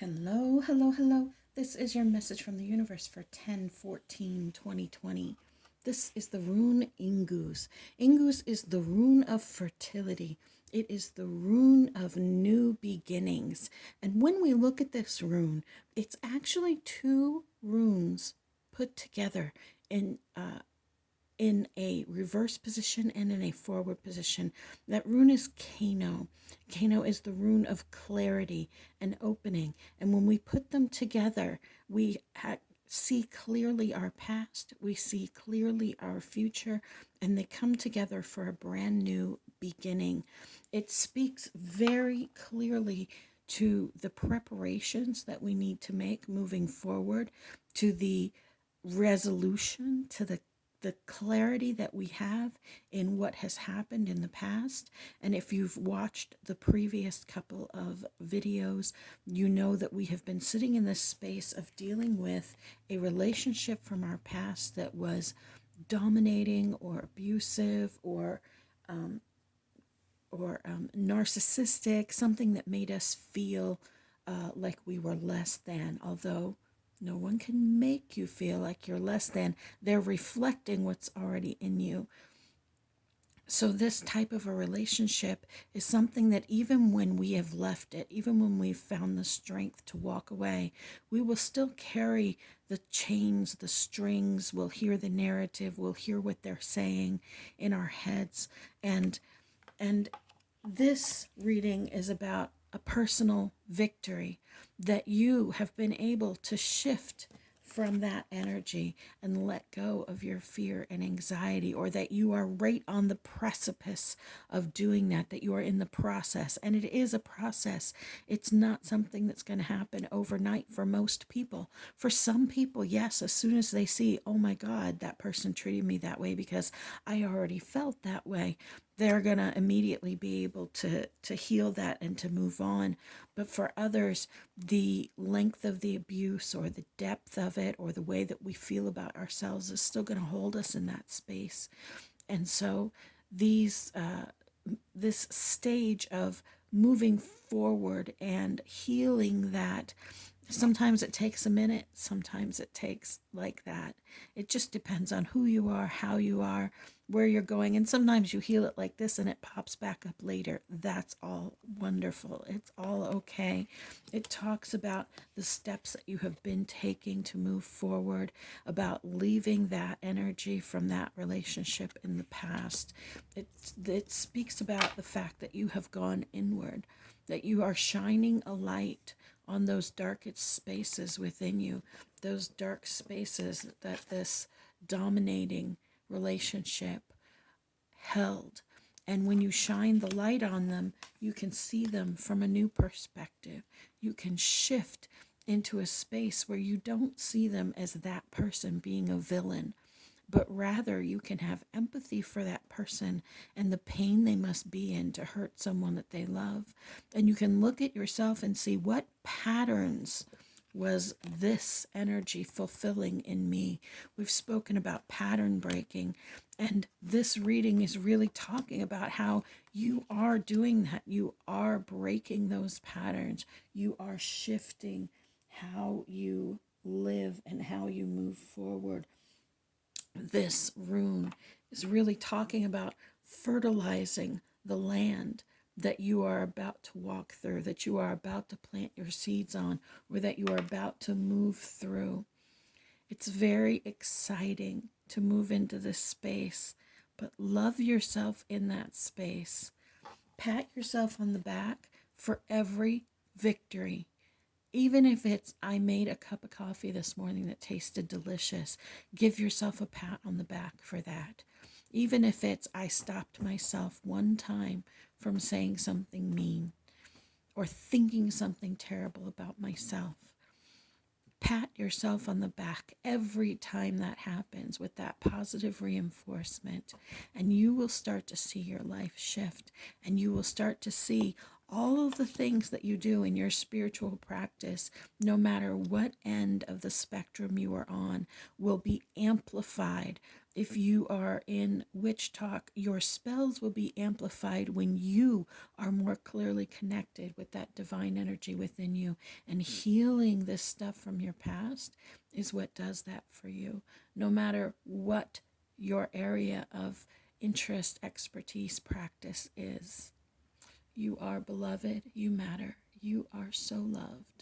Hello, hello, hello. This is your message from the universe for 10/14/2020. This is the rune Ingus. Ingus is the rune of fertility. It is the rune of new beginnings. And when we look at this rune, it's actually two runes put together in a reverse position and in a forward position. That rune is Kano. Kano is the rune of clarity and opening. And when we put them together, we see clearly our past, we see clearly our future, and they come together for a brand new beginning. It speaks very clearly to the preparations that we need to make moving forward, to the resolution, to the clarity that we have in what has happened in the past. And if you've watched the previous couple of videos, you know that we have been sitting in this space of dealing with a relationship from our past that was dominating or abusive or narcissistic, something that made us feel like we were less than, although no one can make you feel like you're less than. They're reflecting what's already in you. So this type of a relationship is something that even when we have left it, even when we've found the strength to walk away, we will still carry the chains, the strings, we'll hear the narrative, we'll hear what they're saying in our heads. And this reading is about a personal victory, that you have been able to shift from that energy and let go of your fear and anxiety, or that you are right on the precipice of doing that, that you are in the process. And it is a process. It's not something that's going to happen overnight for most people. For some people, yes, as soon as they see, oh my God, that person treated me that way because I already felt that way, they're going to immediately be able to heal that and to move on. But for others, the length of the abuse or the depth of it or the way that we feel about ourselves is still going to hold us in that space. And so this stage of moving forward and healing that, sometimes it takes a minute, sometimes it takes like that. It just depends on who you are, how you are, where you're going. And sometimes you heal it like this and it pops back up later. That's all wonderful. It's all okay. It talks about the steps that you have been taking to move forward, about leaving that energy from that relationship in the past. It speaks about the fact that you have gone inward, that you are shining a light on those darkest spaces within you, those dark spaces that this dominating relationship held. And when you shine the light on them, you can see them from a new perspective. You can shift into a space where you don't see them as that person being a villain, but rather you can have empathy for that person and the pain they must be in to hurt someone that they love. And you can look at yourself and see, what patterns was this energy fulfilling in me? We've spoken about pattern breaking, and this reading is really talking about how you are doing that. You are breaking those patterns. You are shifting how you live and how you move forward. This rune is really talking about fertilizing the land that you are about to walk through, that you are about to plant your seeds on, or that you are about to move through. It's very exciting to move into this space, but love yourself in that space. Pat yourself on the back for every victory. Even if it's, I made a cup of coffee this morning that tasted delicious, give yourself a pat on the back for that. Even if it's, I stopped myself one time from saying something mean or thinking something terrible about myself. Pat yourself on the back every time that happens with that positive reinforcement, and you will start to see your life shift, and you will start to see all of the things that you do in your spiritual practice, no matter what end of the spectrum you are on, will be amplified If you are in witch talk, your spells will be amplified when you are more clearly connected with that divine energy within you. And healing this stuff from your past is what does that for you. No matter what your area of interest, expertise, practice is, you are beloved, you matter, you are so loved.